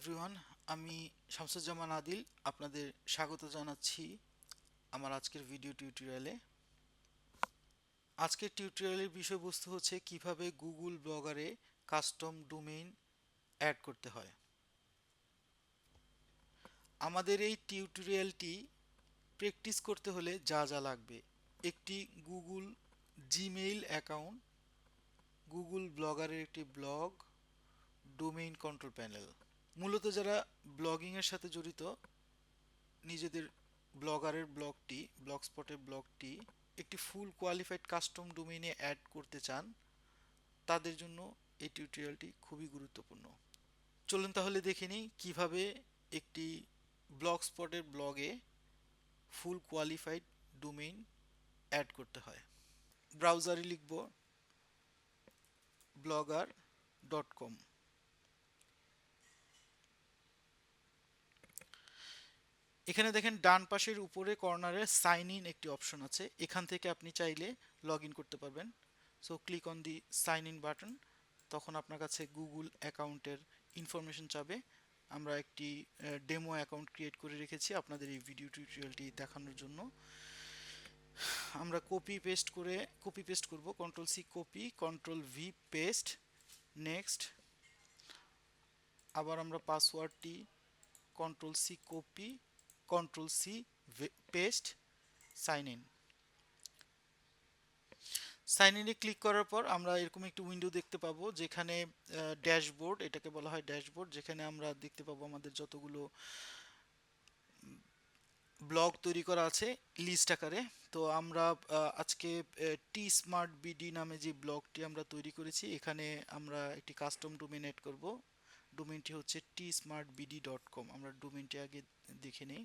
Everyone, আমি শামসুজ্জামান আদিল আপনাদের স্বাগত জানাচ্ছি আমার আজকের ভিডিও টিউটোরিয়ালে। আজকের টিউটোরিয়ালের বিষয়বস্তু হচ্ছে কিভাবে গুগল ব্লগারে কাস্টম ডোমেইন অ্যাড করতে হয়। আমাদের এই টিউটোরিয়ালটি প্র্যাকটিস করতে হলে যা যা লাগবে: একটি গুগল জিমেইল অ্যাকাউন্ট, গুগল ব্লগারের একটি ব্লগ, ডোমেইন কন্ট্রোল প্যানেল। মূলত যারা ব্লগিংয়ের সাথে জড়িত, নিজেদের ব্লগস্পটের ব্লগটি একটি ফুল কোয়ালিফাইড কাস্টম ডোমেইনে অ্যাড করতে চান, তাদের জন্য এই টিউটোরিয়ালটি খুবই গুরুত্বপূর্ণ। চলুন তাহলে দেখে নিই কিভাবে একটি ব্লগস্পটের ব্লগে ফুল কোয়ালিফাইড ডোমেইন অ্যাড করতে হয়। ব্রাউজারে লিখব blogger.com। এখানে দেখেন ডান পাশের উপরে কর্নারে সাইন ইন একটি অপশন আছে, এখান থেকে আপনি চাইলে লগ ইন করতে পারবেন। So click on the sign in button. তখন আপনার কাছে গুগল অ্যাকাউন্টের ইনফরমেশন চাবে। আমরা একটি ডেমো অ্যাকাউন্ট ক্রিয়েট করে রেখেছি আপনাদের এই ভিডিও টিউটোরিয়ালটি দেখানোর জন্য। আমরা কপি পেস্ট করব, control C copy, control V paste, next. আবার আমরা পাসওয়ার্ডটি control C copy, control C paste, sign in. Sign ইনে ক্লিক করার পর আমরা এরকম একটি উইন্ডো দেখতে পাবো, যেখানে ড্যাশবোর্ড, এটাকে বলা হয় ড্যাশবোর্ড, যেখানে আমরা দেখতে পাবো আমাদের যতগুলো ব্লগ তৈরি করা আছে লিস্ট আকারে। তো আমরা আজকে টি স্মার্ট বিডি নামে যে ব্লগটি আমরা তৈরি করেছি, এখানে আমরা একটি কাস্টম ডোমেইন এড করব। ডোমেইনটি হচ্ছে tsmartbd.com। আমরা ডোমেইনটি আগে দেখে নিই,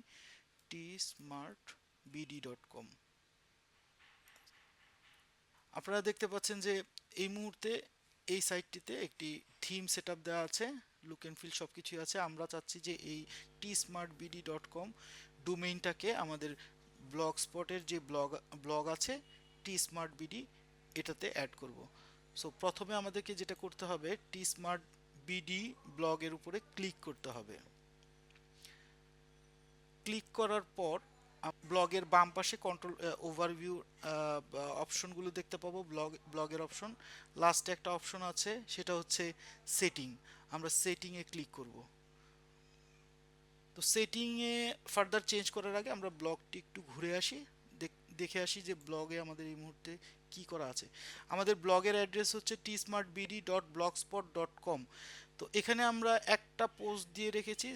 tsmartbd.com। আপনারা দেখতে পাচ্ছেন যে এই মুহূর্তে এই সাইটটিতে একটি থিম সেটআপ দেওয়া আছে, লুক অ্যান্ড ফিল সব কিছুই আছে। আমরা চাচ্ছি যে এই tsmartbd.com ডোমেইনটাকে আমাদের ব্লগ স্পটের যে ব্লগ আছে tsmartbd, এটাতে অ্যাড করব। সো প্রথমে আমাদেরকে যেটা করতে হবে, tsmartbd ব্লগের উপরে ক্লিক করতে হবে। ক্লিক করার পর ব্লগের বাম পাশে কন্ট্রোল ওভারভিউ অপশনগুলো দেখতে পাবো, ব্লগের অপশন। লাস্টে একটা অপশন আছে, সেটা হচ্ছে সেটিং। আমরা সেটিংয়ে ক্লিক করব। তো সেটিংয়ে ফার্দার চেঞ্জ করার আগে আমরা ব্লগটি একটু ঘুরে আসি, দেখে আসি যে ব্লগে আমাদের এই মুহূর্তে কি করা আছে। আমাদের ব্লগের অ্যাড্রেস হচ্ছে tsmartbd.blogspot.com। তো এখানে আমরা একটা পোস্ট দিয়ে রেখেছি,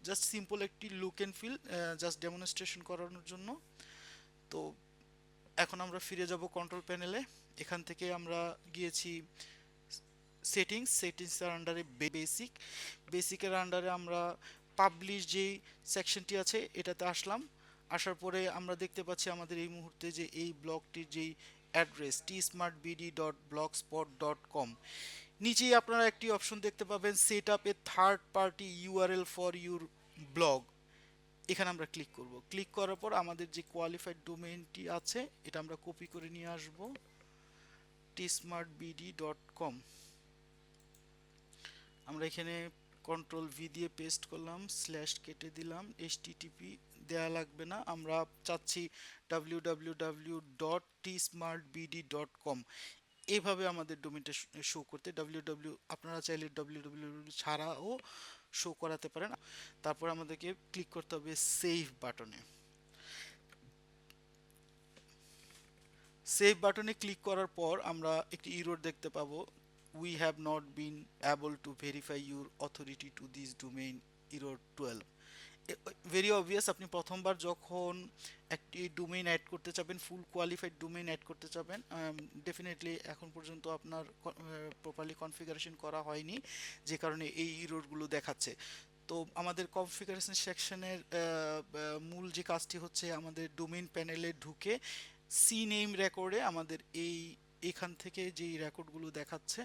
জাস্ট সিম্পল একটি look and feel, just demonstration করানোর জন্য। তো এখন আমরা ফিরে যাব কন্ট্রোল প্যানেলে। এখান থেকে আমরা গিয়েছি সেটিংসের আন্ডারে বেসিকের আন্ডারে আমরা পাবলিশ যেই সেকশনটি আছে এটাতে আসলাম। আসার পরে আমরা দেখতে পাচ্ছি আমাদের এই মুহূর্তে যে এই ব্লগটির যেই অ্যাড্রেস tsmartbd.blogspot.com, নিচেই আপনারা একটি অপশন দেখতে পাবেন, set up A third party URL for your blog. এখানে আমরা ক্লিক করব। ক্লিক করার পর আমাদের যে কোয়ালিফাইড ডোমেইনটি আছে এটা আমরা কপি করে নিয়ে আসব, tsmartbd.com। আমরা এখানে কন্ট্রোল ভি দিয়ে পেস্ট করলাম, স্ল্যাশ কেটে দিলাম, http দেয়া লাগবে না, আমরা চাচ্ছি www.tsmartbd.com। এইভাবে আমাদের ডোমেইনটা শো করতে, আপনারা চাইলে www ছাড়াও শো করাতে পারেন। তারপর আমাদেরকে ক্লিক করতে হবে সেভ বাটনে। সেভ বাটনে ক্লিক করার পর আমরা একটি ইরর দেখতে পাবো, we have not been able to verify your authority to this domain, error 12। Very obvious, আপনি প্রথমবার যখন একটি ডোমেইন অ্যাড করতে চাবেন, ফুল কোয়ালিফাইড ডোমেইন অ্যাড করতে চাবেন, ডেফিনেটলি এখন পর্যন্ত আপনার প্রপারলি কনফিগারেশন করা হয়নি, যে কারণে এই ইররগুলো দেখাচ্ছে। তো আমাদের কনফিগারেশন সেকশনের মূল যে কাজটি হচ্ছে, আমাদের ডোমেইন প্যানেলে ঢুকে সিনেম রেকর্ডে আমাদের এখান থেকে যেই রেকর্ডগুলো দেখাচ্ছে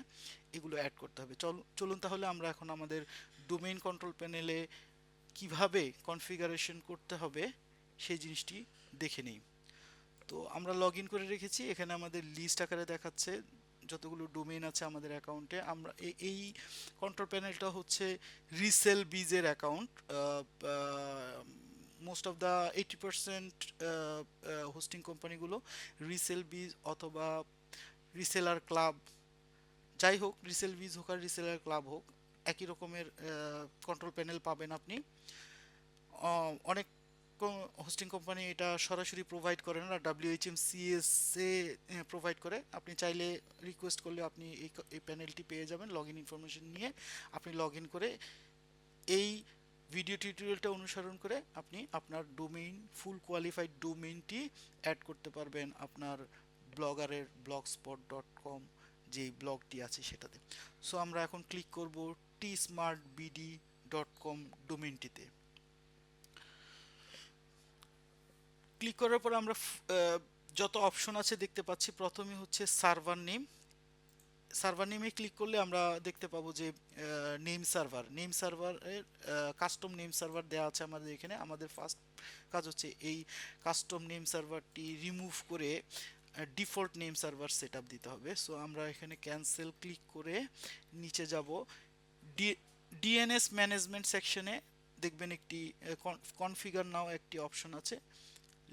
এগুলো অ্যাড করতে হবে। চলুন তাহলে আমরা এখন আমাদের ডোমেইন কন্ট্রোল প্যানেলে কিভাবে কনফিগারেশন করতে হবে সেই জিনিসটি দেখে নিই। তো আমরা লগ ইন করে রেখেছি, এখানে আমাদের লিস্ট আকারে দেখাচ্ছে যতগুলো ডোমেইন আছে আমাদের অ্যাকাউন্টে, আমরা এই কন্ট্রোল প্যানেলটা হচ্ছে রিসেল বিজের account. Most of the 80% hosting কোম্পানিগুলো রিসেল বিজ অথবা রিসেলার ক্লাব, যাই হোক রিসেল বিজ হোক আর রিসেলার ক্লাব হোক, একই রকমের কন্ট্রোল প্যানেল পাবেন আপনি। অনেক হোস্টিং কোম্পানি এটা সরাসরি প্রোভাইড করে না, WHMCSA প্রোভাইড করে। আপনি চাইলে রিকোয়েস্ট করলে আপনি এই প্যানেলটি পেয়ে যাবেন। লগ ইন ইনফরমেশন নিয়ে আপনি লগ ইন করে এই ভিডিও টিউটোরিয়ালটা অনুসরণ করে আপনি আপনার ডোমেইন, ফুল কোয়ালিফাইড ডোমেইনটি অ্যাড করতে পারবেন আপনার ব্লগারের blogspot.com যেই ব্লগটি আছে সেটাতে। সো আমরা এখন ক্লিক করব tsmartbd.com ডোমেইনটিতে। ক্লিক করার পর আমরা যত অপশন আছে দেখতে পাচ্ছি। প্রথমে হচ্ছে সার্ভার নেম। সার্ভার নেমে ক্লিক করলে আমরা দেখতে পাবো যে নেম সার্ভারের কাস্টম নেম সার্ভার দেওয়া আছে আমাদের এখানে। আমাদের ফার্স্ট কাজ হচ্ছে এই কাস্টম নেম সার্ভারটি রিমুভ করে default name server set up দিতে হবে। সো আমরা এখানে ক্যান্সেল ক্লিক করে নিচে যাব। ডিএনএস ম্যানেজমেন্ট সেকশনে দেখবেন একটি কনফিগার নাও একটি অপশন আছে,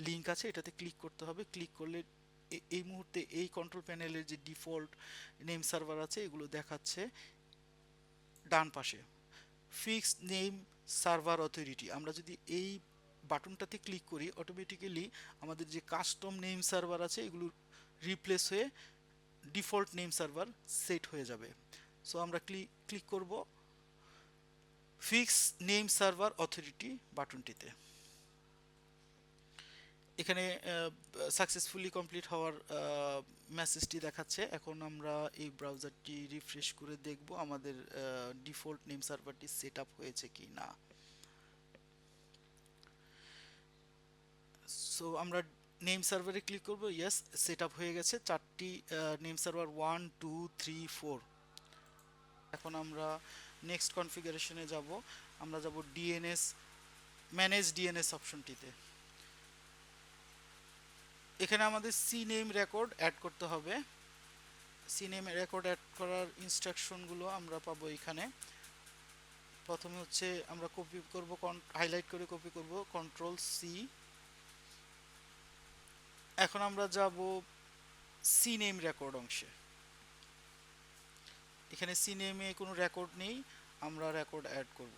লিঙ্ক আছে, এটাতে ক্লিক করতে হবে। ক্লিক করলে এই মুহূর্তে এই কন্ট্রোল প্যানেলের যে ডিফল্ট নেম সার্ভার আছে এগুলো দেখাচ্ছে ডান পাশে। ফিক্সড নেম সার্ভার অথরিটি, আমরা যদি এই বাটনটাতে ক্লিক করি অটোমেটিক্যালি আমাদের যে কাস্টম নেম সার্ভার আছে এগুলো রিপ্লেস হয়ে ডিফল্ট নেম সার্ভার সেট হয়ে যাবে। সো আমরা ক্লিক করব ফিক্স নেম সার্ভার অথরিটি বাটনটিতে। এখানে সাকসেসফুলি কমপ্লিট হওয়ার মেসেজটি দেখাচ্ছে। এখন আমরা এই ব্রাউজারটি রিফ্রেশ করে দেখব আমাদের ডিফল্ট নেম সার্ভারটি সেট আপ হয়েছে কি না। সো আমরা নেম সার্ভারে ক্লিক করব, ইয়েস সেট আপ হয়ে গেছে। চারটি নেম সার্ভার 1 2 3 4। এখন আমরা নেক্সট কনফিগারেশনে যাব। আমরা যাব ডিএনএস, ম্যানেজ ডিএনএস অপশনটিতে। এখানে আমাদের সি নেম রেকর্ড অ্যাড করতে হবে। সি নেম রেকর্ড অ্যাড করার ইনস্ট্রাকশনগুলো আমরা পাবো এখানে। প্রথমে হচ্ছে আমরা কপি করব, হাইলাইট করে কপি করব, কন্ট্রোল সি। এখন আমরা যাব সি নেম রেকর্ড অংশে। এখানে সি নেমে কোনো রেকর্ড নেই, আমরা রেকর্ড অ্যাড করব।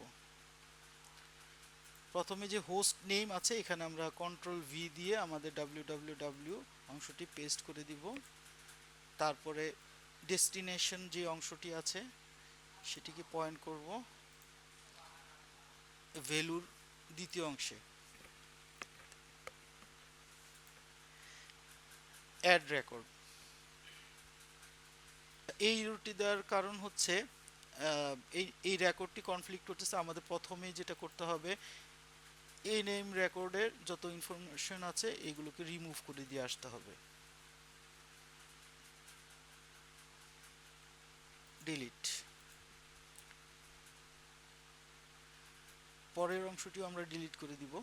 প্রথমে যে হোস্ট নেম আছে এখানে আমরা কন্ট্রোল ভি দিয়ে আমাদের www অংশটি পেস্ট করে দিব। তারপরে ডেস্টিনেশন যে অংশটি আছে সেটিকে পয়েন্ট করব ভ্যালুর দ্বিতীয় অংশে, অ্যাড রেকর্ড। এই রুটটি দেওয়ার কারণ হচ্ছে এই রেকর্ডটি কনফ্লিক্ট করতেছে। আমাদের প্রথমে যেটা করতে হবে এই নেম রেকর্ডের যত ইনফরমেশন আছে এগুলোকে রিমুভ করে দিয়ে আসতে হবে, ডিলিট। পরের অংশটিও আমরা ডিলিট করে দিব।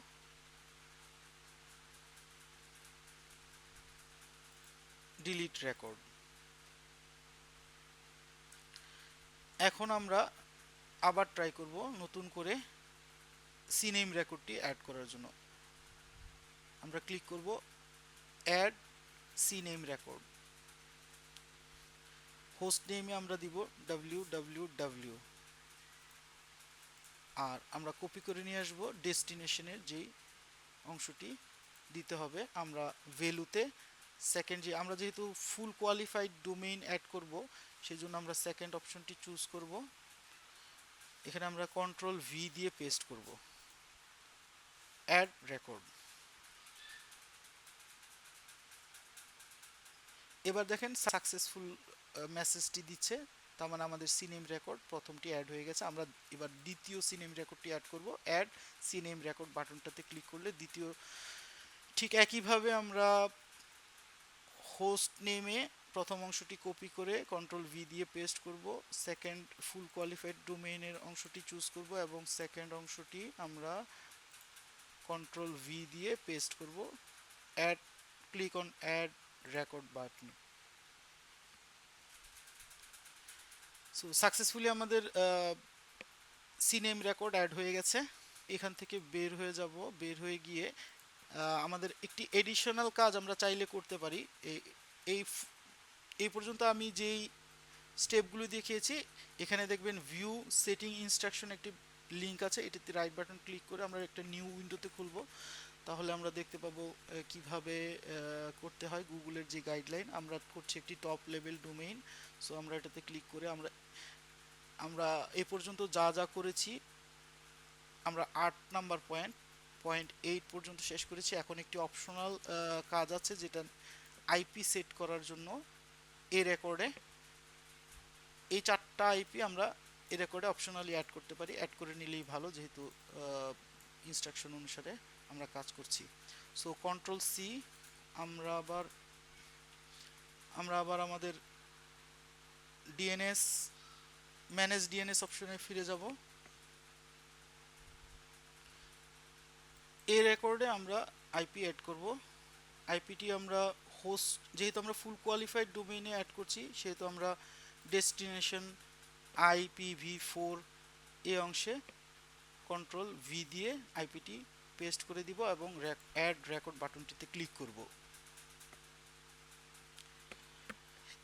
Delete record. এখন আমরা আবার ট্রাই করব নতুন করে সি নেম রেকর্ডটি অ্যাড করার জন্য। আমরা ক্লিক করব add C name record. Host নেমে আমরা দিব www, আর আমরা কপি করে নিয়ে আসব ডেস্টিনেশনের যেই অংশটি দিতে হবে। আমরা ভ্যালুতে সেকেন্ড, যে আমরা যেহেতু ফুল কোয়ালিফাইড ডোমেইন অ্যাড করব সেই জন্য আমরা সেকেন্ড অপশনটি চুজ করব। এখানে আমরা কন্ট্রোল ভি দিয়ে পেস্ট করব, অ্যাড রেকর্ড। এবার দেখেন সাকসেসফুল মেসেজটি দিচ্ছে, তার মানে আমাদের সিনেম রেকর্ড প্রথমটি অ্যাড হয়ে গেছে। আমরা এবার দ্বিতীয় সিনেম রেকর্ডটি অ্যাড করব। অ্যাড সিনেম রেকর্ড বাটনটাতে ক্লিক করলে দ্বিতীয়, ঠিক একইভাবে আমরা হোস্ট নেমে প্রথম অংশটি কপি করে কন্ট্রোল ভি দিয়ে পেস্ট করব, সেকেন্ড ফুল কোয়ালিফাইড ডোমেইনের অংশটি চুজ করব এবং সেকেন্ড অংশটি আমরা কন্ট্রোল ভি দিয়ে পেস্ট করব। Add, click on add record button. So successfully আমাদের সিনেম রেকর্ড অ্যাড হয়ে গেছে। এখান থেকে বের হয়ে যাব, বের হয়ে গিয়ে আমাদের একটি এডিশনাল কাজ আমরা চাইলে করতে পারি। এই এই এই পর্যন্ত আমি যেই স্টেপগুলো দেখিয়েছি, এখানে দেখবেন ভিউ সেটিং ইনস্ট্রাকশন একটি লিংক আছে, এটিতে রাইট বাটন ক্লিক করে আমরা একটা নিউ উইন্ডোতে খুলব। তাহলে আমরা দেখতে পাবো কিভাবে করতে হয় গুগলের যে গাইডলাইন। আমরা করছি একটি টপ লেভেল ডোমেইন। সো আমরা এটাতে ক্লিক করে আমরা আমরা এ পর্যন্ত যা যা করেছি, আমরা 8 নাম্বার পয়েন্ট 8 পর্যন্ত শেষ করেছি। এখন একটি অপশনাল কাজ আছে, যেটা আইপি সেট করার জন্য এই রেকর্ডে এই 4টা আইপি আমরা এই রেকর্ডে অপশনালি অ্যাড করতে পারি। অ্যাড করে নিলেই ভালো, যেহেতু ইনস্ট্রাকশন অনুসারে আমরা কাজ করছি। সো কন্ট্রোল সি, আমরা আবার আমাদের ডিএনএস ম্যানেজ ডিএনএস অপশনে ফিরে যাব। এই রেকর্ডে আমরা আইপি অ্যাড করব। আইপিটি আমরা হোস্ট, যেহেতু আমরা ফুল কোয়ালিফাইড ডোমেইনে অ্যাড করছি, সেহেতু আমরা ডেস্টিনেশন IPv4 এই অংশে কন্ট্রোল ভি দিয়ে আইপিটি পেস্ট করে দিব এবং অ্যাড রেকর্ড বাটনটিতে ক্লিক করব।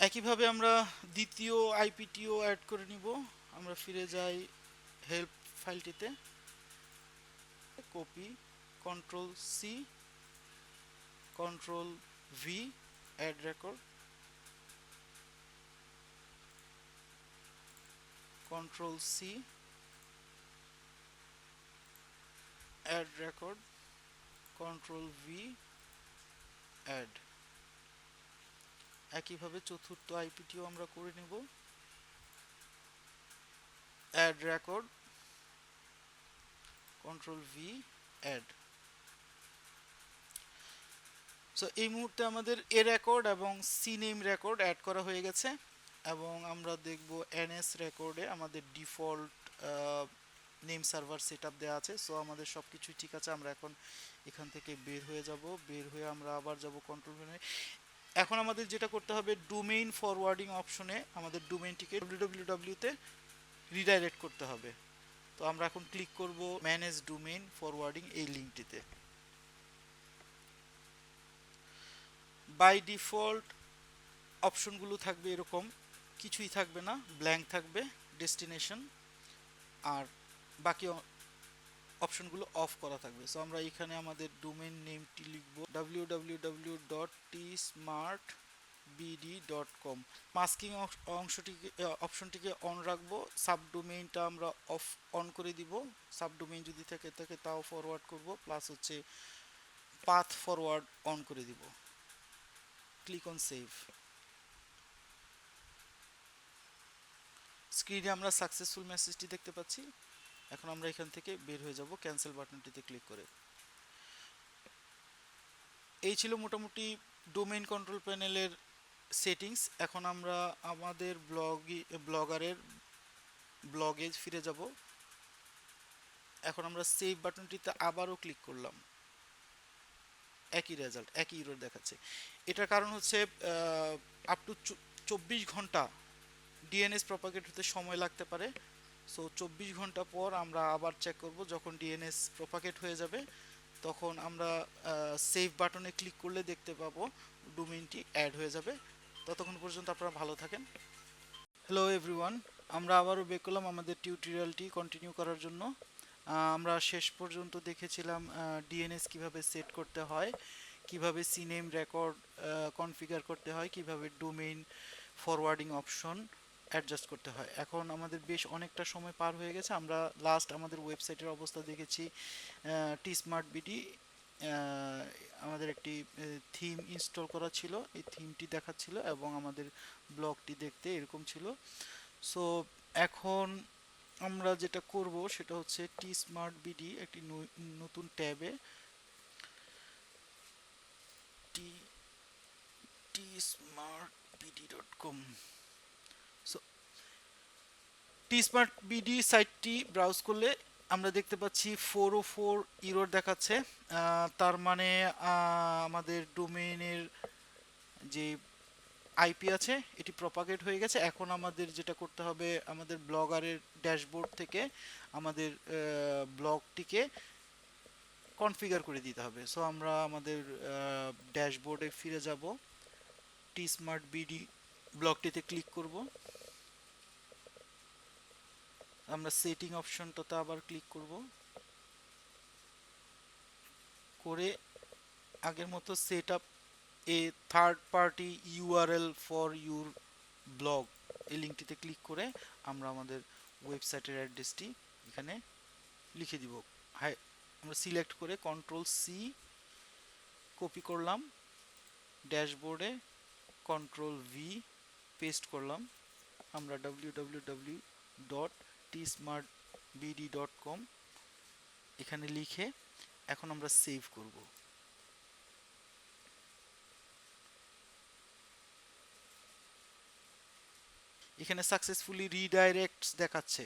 একইভাবে আমরা দ্বিতীয় আইপিটিও অ্যাড করে নিব। আমরা ফিরে যাই হেল্প ফাইলটিতে, copy, control C, control V, add record, control C, add record, control V, add. একইভাবে চতুর্থ আইপিটিও আমরা করে নেব, add record, control V, add. So এই মুহূর্তে আমাদের এ রেকর্ড এবং সি নেম রেকর্ড অ্যাড করা হয়ে গেছে। এবং আমরা দেখব এনএস রেকর্ডে আমাদের ডিফল্ট নেম সার্ভার সেটআপ দেওয়া আছে। সো আমাদের সব কিছুই ঠিক আছে। আমরা এখন এখান থেকে বের হয়ে যাব, বের হয়ে আমরা আবার যাব কন্ট্রোল মেনুতে। এখন আমাদের যেটা করতে হবে, ডোমেইন ফরওয়ার্ডিং অপশনে আমাদের ডোমেইনটিকে www তে রিডাইরেক্ট করতে হবে। তো আমরা এখন ক্লিক করব ম্যানেজ ডোমেইন ফরওয়ার্ডিং এই লিঙ্কটিতে। বাই ডিফল্ট অপশনগুলো থাকবে এরকম, কিছুই থাকবে না, ব্ল্যাঙ্ক থাকবে ডেস্টিনেশন, আর বাকি অপশনগুলো অফ করা থাকবে। সো আমরা এখানে আমাদের ডোমেইন নেমটি লিখব www.tsmartbd.com। মাস্কিং অপশনটিকে অন রাখবো। সাবডোমেইনটা আমরা অন করে দিব। সাবডোমেইন যদি থাকে তাও ফরওয়ার্ড করব, প্লাস হচ্ছে পাথ ফরওয়ার্ড অন করে দিব। Click on save. স্ক্রিনে আমরা সাকসেসফুল মেসেজটি দেখতে পাচ্ছি। এখন আমরা এখান থেকে বের হয়ে যাব ক্যান্সেল বাটনটিতে ক্লিক করে। এই ছিল মোটামুটি ডোমেইন কন্ট্রোল প্যানেলের সেটিংস। এখন আমরা আমাদের ব্লগারের ব্লগে ফিরে যাব। এখন আমরা সেভ বাটনটিতে আবারও ক্লিক করলাম, একই রেজাল্ট, একই ইরর দেখাচ্ছে। এটার কারণ হচ্ছে আপ টু 24 ঘন্টা ডিএনএস প্রপাগেট হতে সময় লাগতে পারে। সো 24 ঘন্টা পর আমরা আবার চেক করব। যখন ডিএনএস প্রপাগেট হয়ে যাবে, তখন আমরা সেভ বাটনে ক্লিক করলে দেখতে পাবো ডোমেইনটি অ্যাড হয়ে যাবে। ততক্ষণ পর্যন্ত আপনারা ভালো থাকেন। হ্যালো এভরিওয়ান, আমরা আবারও বেক করলাম আমাদের টিউটোরিয়ালটি কন্টিনিউ করার জন্য। আমরা শেষ পর্যন্ত দেখেছিলাম ডিএনএস কিভাবে সেট করতে হয়, কিভাবে সিনেম রেকর্ড কনফিগার করতে হয়, কিভাবে ডোমেইন ফরওয়ার্ডিং অপশন অ্যাডজাস্ট করতে হয়। এখন আমাদের বেশ অনেকটা সময় পার হয়ে গেছে। আমরা লাস্ট আমাদের ওয়েবসাইটের অবস্থা দেখেছি Tsmartbd। আমাদের একটি থিম ইনস্টল করা ছিল, এই থিমটি দেখাচ্ছিল এবং আমাদের ব্লগটি দেখতে এরকম ছিল। সো এখন আমরা যেটা করব সেটা হচ্ছে Tsmartbd একটি নতুন ট্যাবে tsmartbd.com। সো Tsmartbd সাইটটি ব্রাউজ করলে আমরা দেখতে পাচ্ছি 404 ইরর দেখাচ্ছে। তার মানে আমাদের ডোমেইনের যে আইপি আছে, এটি প্রপাগেট হয়ে গেছে। এখন আমাদের যেটা করতে হবে, আমাদের ব্লগারের ড্যাশবোর্ড থেকে আমাদের ব্লগটিকে কনফিগার করে দিতে হবে। সো আমরা আমাদের ড্যাশবোর্ডে ফিরে যাব, টি স্মার্ট বিডি ব্লগটিতে ক্লিক করব, আমরা সেটিং অপশনটাতে আবার ক্লিক করব, করে আগের মতো set up A third party URL for your blog, এই লিঙ্কটিতে ক্লিক করে আমরা আমাদের ওয়েবসাইটের অ্যাড্রেসটি এখানে লিখে দিব। হাই, আমরা সিলেক্ট করে কন্ট্রোল সি কপি করলাম, ড্যাশবোর্ডে কন্ট্রোল ভি পেস্ট করলাম, আমরা www.tsmartbd.com এখানে লিখে এখন আমরা সেভ করব। এখানে সাকসেসফুলি রিডাইরেক্টস দেখাচ্ছে।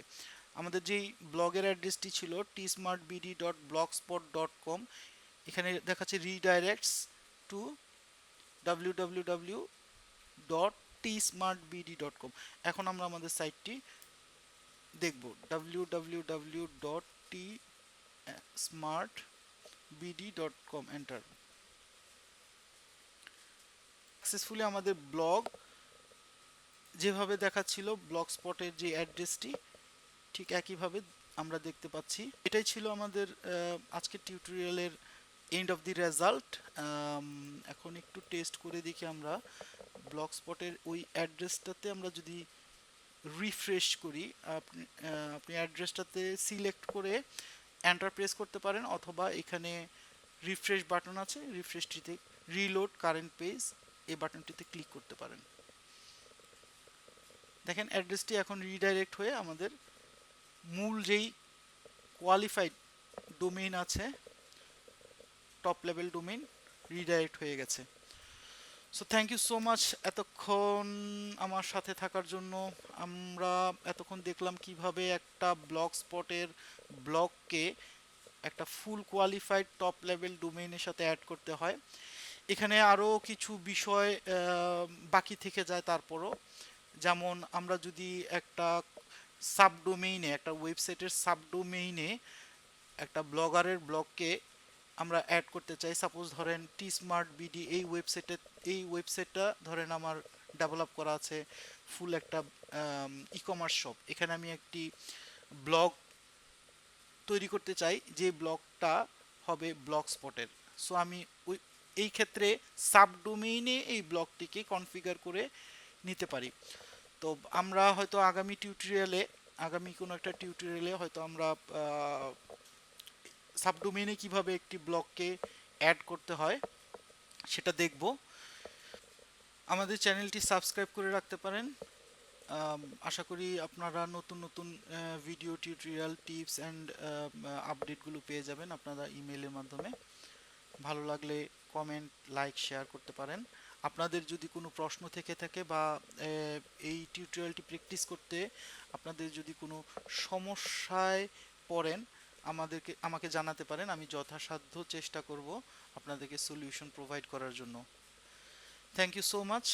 আমাদের যেই ব্লগের অ্যাড্রেসটি ছিল tsmartbd.blogspot.com, এখানে দেখাচ্ছে রিডাইরেক্টস টু www.tsmartbd.com। এখন আমরা আমাদের সাইটটি দেখব, www.tsmartbd.com এন্টার। সাকসেসফুলি আমাদের ব্লগ যেভাবে দেখাচ্ছিল ব্লগ স্পটের যে অ্যাড্রেসটি, ঠিক একইভাবে আমরা দেখতে পাচ্ছি। এটাই ছিল আমাদের আজকের টিউটোরিয়ালের এন্ড অফ দি রেজাল্ট। এখন একটু টেস্ট করে দেখি আমরা ব্লগ স্পটের ওই অ্যাড্রেসটাতে আমরা যদি রিফ্রেশ করি, আপনি অ্যাড্রেসটাতে সিলেক্ট করে এন্টার প্রেস করতে পারেন, অথবা এখানে রিফ্রেশ বাটন আছে, রিফ্রেশটিতে রিলোড কারেন্ট পেজ এই বাটনটিতে ক্লিক করতে পারেন। দেখেন অ্যাড্রেসটি এখন রিডাইরেক্ট হয়ে আমাদের মূল যেই কোয়ালিফাইড ডোমেইন আছে, টপ লেভেল ডোমেইন, রিডাইরেক্ট হয়ে গেছে। So thank you so much এতক্ষণ আমার সাথে থাকার জন্য। আমরা এতক্ষণ দেখলাম কিভাবে একটা ব্লগ স্পটের ব্লগকে একটা ফুল কোয়ালিফাইড টপ লেভেল ডোমেইনের সাথে অ্যাড করতে হয়। এখানে আরও কিছু বিষয় বাকি থেকে যায় তারপরও, যেমন আমরা যদি একটা সাবডোমেইনে, একটা ওয়েবসাইটের সাবডোমেইনে একটা ব্লগারের ব্লগকে আমরা অ্যাড করতে চাই, সাপোজ ধরেন টি স্মার্ট বিডি এই ওয়েবসাইটটা ধরেন আমার ডেভেলপ করা আছে, ফুল একটা ই কমার্স শপ, এখানে আমি একটি ব্লগ তৈরি করতে চাই যে ব্লগটা হবে ব্লগ স্পটের। সো আমি ওই এই ক্ষেত্রে সাবডোমেইনে এই ব্লগটিকে কনফিগার করে নিতে পারি। তো আমরা হয়তো আগামী কোনো একটা টিউটোরিয়ালে হয়তো আমরা সাবডোমেইনে কিভাবে একটি ব্লগকে অ্যাড করতে হয় সেটা দেখব। আমাদের চ্যানেলটি সাবস্ক্রাইব করে রাখতে পারেন। আশা করি আপনারা নতুন নতুন ভিডিও টিউটোরিয়াল টিপস অ্যান্ড আপডেটগুলো পেয়ে যাবেন আপনারা ইমেইলের মাধ্যমে। ভালো লাগলে কমেন্ট, লাইক, শেয়ার করতে পারেন। আপনাদের যদি কোনো প্রশ্ন থেকে থাকে বা এই টিউটোরিয়ালটি প্র্যাকটিস করতে আপনাদের যদি কোনো সমস্যায় পড়েন, আমাকে জানাতে পারেন। আমি যথাসাধ্য চেষ্টা করব আপনাদেরকে সলিউশন প্রোভাইড করার জন্য। Thank you so much.